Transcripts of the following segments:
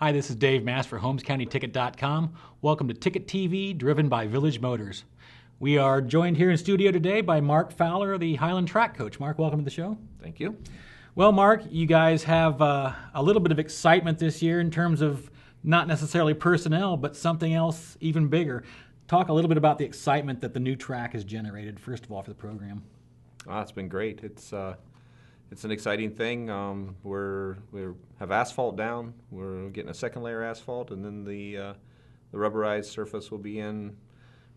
Hi, this is Dave Mast for HolmesCountyTicket.com. Welcome to Ticket TV, driven by Village Motors. We are joined here in studio today by Mark Fowler, the Hiland track coach. Mark, welcome to the show. Thank you. Well, Mark, you guys have a little bit of excitement this year in terms of not necessarily personnel, but something else even bigger. Talk a little bit about the excitement that the new track has generated, first of all, for the program. It's been great. It's an exciting thing. We have asphalt down. We're getting a second layer asphalt, and then the rubberized surface will be in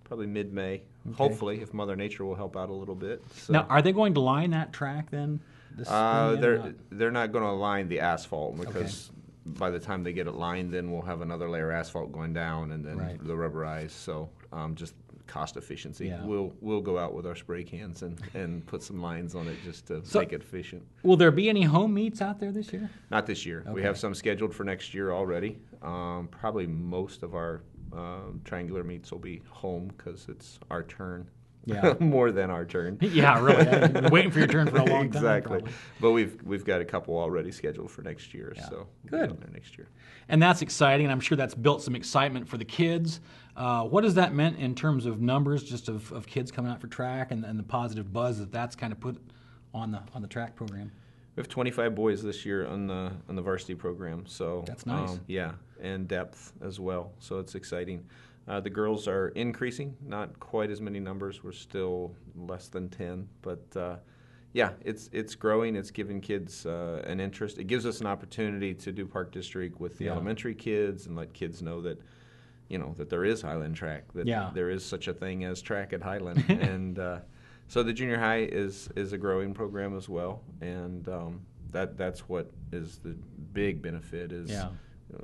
probably mid-May. Okay. Hopefully, if Mother Nature will help out a little bit. So. Now, are they going to line that track then? They're not going to line the asphalt because by the time they get it lined, then we'll have another layer of asphalt going down, and then the rubberized. So just cost efficiency. Yeah. We'll go out with our spray cans and put some lines on it just to make it efficient. Will there be any home meets out there this year? Not this year. Okay. We have some scheduled for next year already. Probably most of our triangular meets will be home because it's our turn. Yeah. More than our turn. Yeah, really. I've been waiting for your turn for a long time. Exactly. But we've got a couple already scheduled for next year. Yeah. So good. We'll be on there next year. And that's exciting, and I'm sure that's built some excitement for the kids. What has that meant in terms of numbers, just of kids coming out for track and the positive buzz that's kind of put on the track program? We have 25 boys this year on the varsity program. So that's nice. Yeah, and depth as well. So it's exciting. The girls are increasing, not quite as many numbers. We're still less than 10, but yeah, it's growing. It's giving kids an interest. It gives us an opportunity to do Park District with the elementary kids and let kids know that, that there is Hiland track, that there is such a thing as track at Hiland. And so the junior high is a growing program as well, and that's what is the big benefit is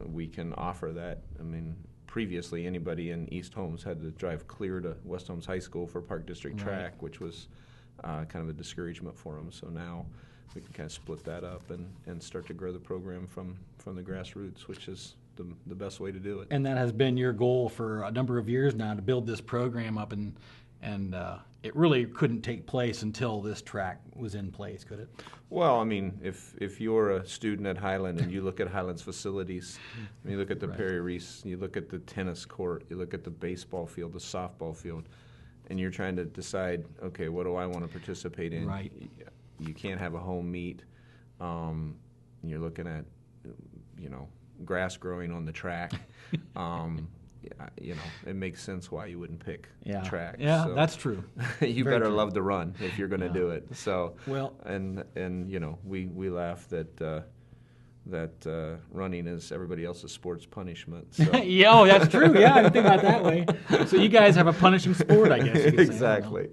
we can offer that. I mean, previously, anybody in East Holmes had to drive clear to West Holmes High School for Park District track, which was kind of a discouragement for them. So now we can kind of split that up and start to grow the program from the grassroots, which is the best way to do it. And that has been your goal for a number of years now, to build this program up, and it really couldn't take place until this track was in place, could it? Well, I mean, if you're a student at Hiland and you look at Hiland's facilities, you look at the Perry Reese, you look at the tennis court, you look at the baseball field, the softball field, and you're trying to decide, okay, what do I want to participate in? Right. You can't have a home meet. You're looking at, grass growing on the track. It makes sense why you wouldn't pick track. Yeah, so that's true. You better love to run if you're going to do it. So well, and we laugh that running is everybody else's sport's punishment. So. Yeah, that's true. Yeah, I didn't think about it that way. So you guys have a punishing sport, I guess you could say. Exactly.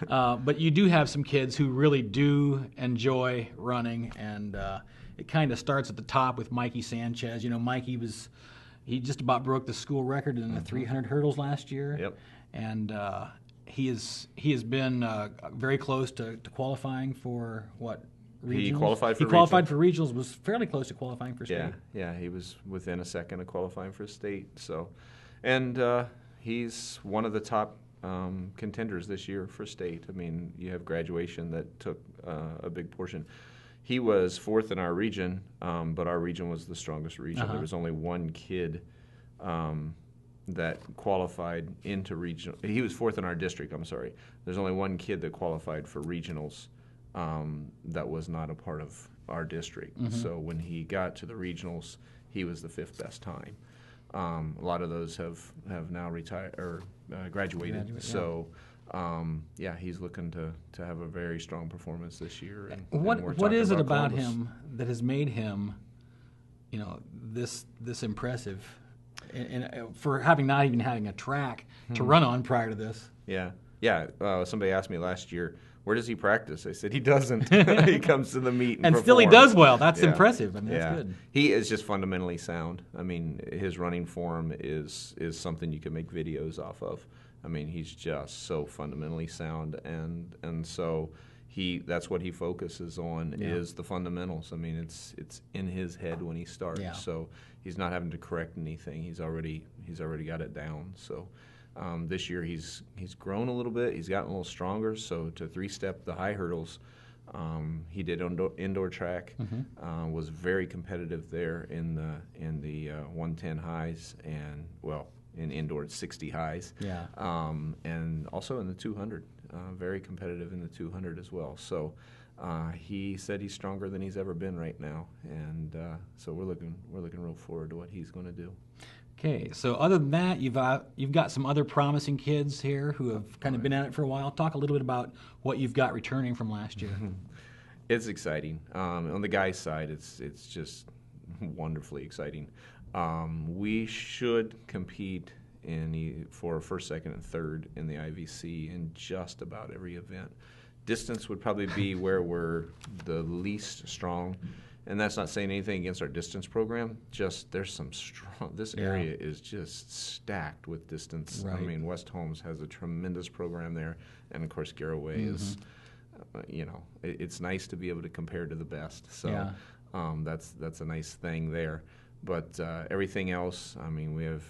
But you do have some kids who really do enjoy running, and it kind of starts at the top with Mikey Sanchez. Mikey he just about broke the school record in the 300 hurdles last year. Yep. And he has been very close to qualifying for what? Regionals? He qualified for regionals, was fairly close to qualifying for state. Yeah, he was within a second of qualifying for state. So, and he's one of the top contenders this year for state. I mean, you have graduation that took a big portion. He was fourth in our region, but our region was the strongest region. There was only one kid that qualified into regional. He was fourth in our district, I'm sorry. There's only one kid that qualified for regionals that was not a part of our district. So when he got to the regionals, he was the fifth best time. A lot of those have now retired or graduated. So he's looking to have a very strong performance this year. And what is it about him that has made him, this impressive, and for not even having a track to run on prior to this? Yeah. Somebody asked me last year, where does he practice? I said he doesn't. He comes to the meet and still he does well. That's impressive. I mean, that's good. He is just fundamentally sound. I mean, his running form is something you can make videos off of. I mean, he's just so fundamentally sound, and so that's what he focuses on is the fundamentals. I mean, it's in his head when he starts, so he's not having to correct anything. He's already got it down. So this year he's grown a little bit. He's gotten a little stronger. So to three-step the high hurdles, He did indoor track, was very competitive there in the 110 highs and, well, in indoor 60 highs. Yeah. And also in the 200, very competitive in the 200 as well. So he said he's stronger than he's ever been right now, and so we're looking real forward to what he's going to do. Okay, so other than that, you've got some other promising kids here who have kind of been at it for a while. Talk a little bit about what you've got returning from last year. It's exciting. On the guys' side, it's just wonderfully exciting. We should compete for first, second, and third in the IVC in just about every event. Distance would probably be where we're the least strong, and that's not saying anything against our distance program. Just there's some strong. This area is just stacked with distance. Right. I mean, West Holmes has a tremendous program there, and of course, Garroway is. It's nice to be able to compare to the best. So that's a nice thing there. But everything else, I mean, we have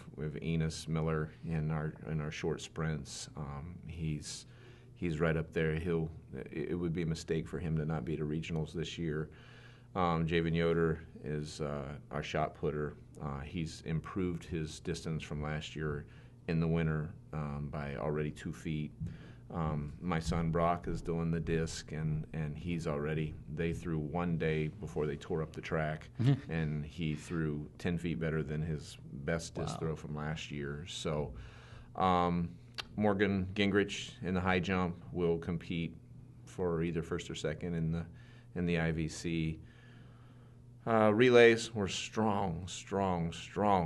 Enos Miller in our short sprints. He's right up there. It would be a mistake for him to not be to regionals this year. Javen Yoder is our shot putter. He's improved his distance from last year in the winter by already 2 feet. My son Brock is doing the disc, and they threw one day before they tore up the track, and he threw 10 feet better than his best disc throw from last year. So Morgan Gingrich in the high jump will compete for either first or second in the IVC. Relays, we're strong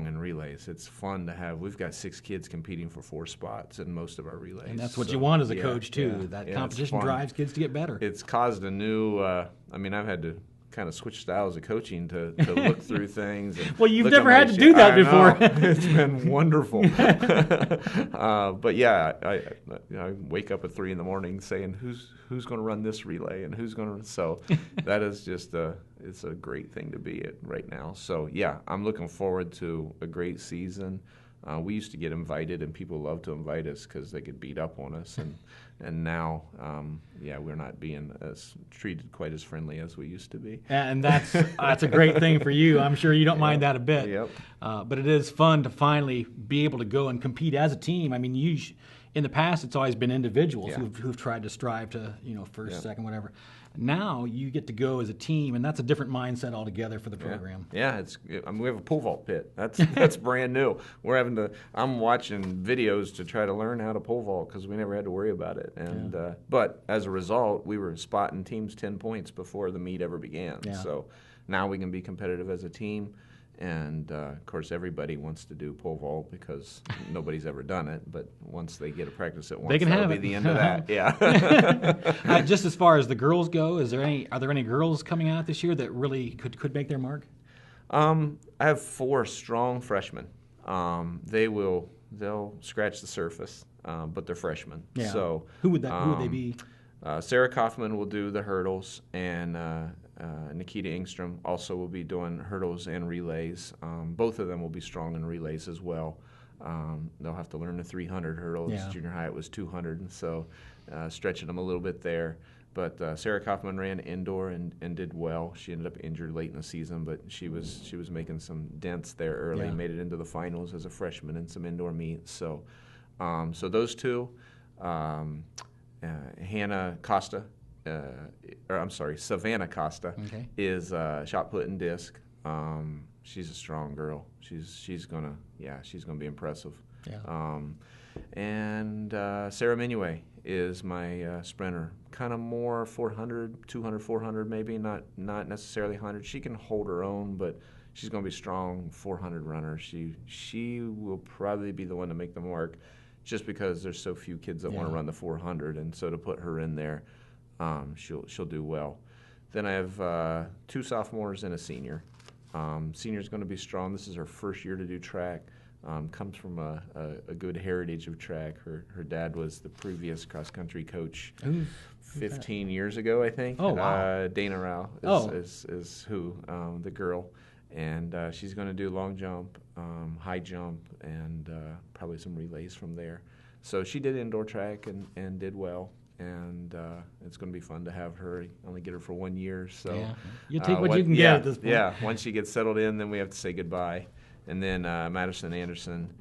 in relays. It's fun to have. We've got 6 kids competing for 4 spots in most of our relays. And that's what you want as a coach, too. That competition drives kids to get better. It's caused a new, I've had to kind of switch styles of coaching to look through things. Well, you've never had to do that before. It's been wonderful. But yeah, I wake up at 3 a.m. saying who's going to run this relay and who's going to. So that is just it's a great thing to be at right now. So yeah, I'm looking forward to a great season. We used to get invited, and people loved to invite us because they could beat up on us, and now, we're not being treated quite as friendly as we used to be. And that's a great thing for you. I'm sure you don't mind that a bit. Yep. But it is fun to finally be able to go and compete as a team. I mean, in the past, it's always been individuals who've tried to strive to, first, second, whatever. Now you get to go as a team, and that's a different mindset altogether for the program. Yeah, we have a pole vault pit. That's brand new. I'm watching videos to try to learn how to pole vault because we never had to worry about it. And but as a result, we were spotting teams 10 points before the meet ever began. Yeah. So now we can be competitive as a team. And, of course, everybody wants to do pole vault because nobody's ever done it. But once they get to practice it once, that'll be the end of that. Yeah. Just as far as the girls go, are there any girls coming out this year that really could make their mark? I have 4 strong freshmen. They'll scratch the surface, but they're freshmen. Yeah. So who would they be? Sarah Kaufman will do the hurdles, and Nikita Engstrom also will be doing hurdles and relays. Both of them will be strong in relays as well. They'll have to learn the 300 hurdles. Yeah. Junior high it was 200, and so stretching them a little bit there. But Sarah Kaufman ran indoor and did well. She ended up injured late in the season, but she was making some dents there early. Made it into the finals as a freshman in some indoor meets. So those 2. Hannah Costa, Savannah Costa, is shot put and disc. She's a strong girl. She's gonna be impressive. Yeah. And Sarah Minuet is my sprinter. Kind of more 400, 200, 400 maybe, not necessarily 100. She can hold her own, but she's going to be a strong 400 runner. She will probably be the one to make the mark, just because there's so few kids that want to run the 400, and so to put her in there, she'll do well. Then I have 2 sophomores and a senior. Senior's going to be strong. This is her first year to do track. Comes from a good heritage of track. Her dad was the previous cross-country coach 15 years ago, I think. Oh, wow. Dana Rao is who, the girl. And she's going to do long jump, high jump, and probably some relays from there. So she did indoor track and did well. and it's going to be fun to have her. I only get her for 1 year, so yeah. You take what you can get at this point. Yeah, once she gets settled in, then we have to say goodbye. And then Madison Anderson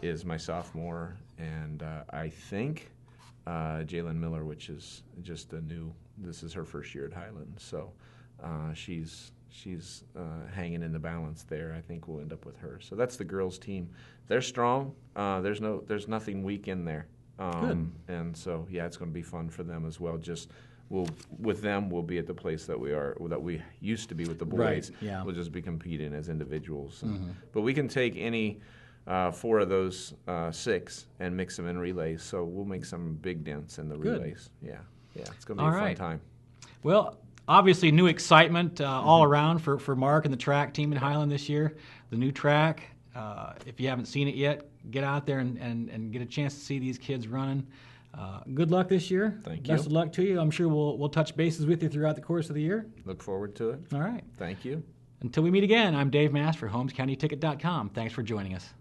is my sophomore, and I think Jalen Miller, which is just this is her first year at Hiland, so she's hanging in the balance there. I think we'll end up with her. So that's the girls' team. They're strong. There's nothing weak in there. Good. And so it's going to be fun for them as well. We'll be at the place that we used to be with the boys. Right, yeah. We'll just be competing as individuals. Mm-hmm. But we can take any 4 of those 6 and mix them in relays. So we'll make some big dents in the Good. relays. Yeah, it's going to be All a fun right. time. Well, obviously new excitement all around for Mark and the track team in Hiland this year. The new track, if you haven't seen it yet, get out there and get a chance to see these kids running. Good luck this year. Thank you. Best of luck to you. I'm sure we'll touch bases with you throughout the course of the year. Look forward to it. All right. Thank you. Until we meet again, I'm Dave Mast for HolmesCountyTicket.com. Thanks for joining us.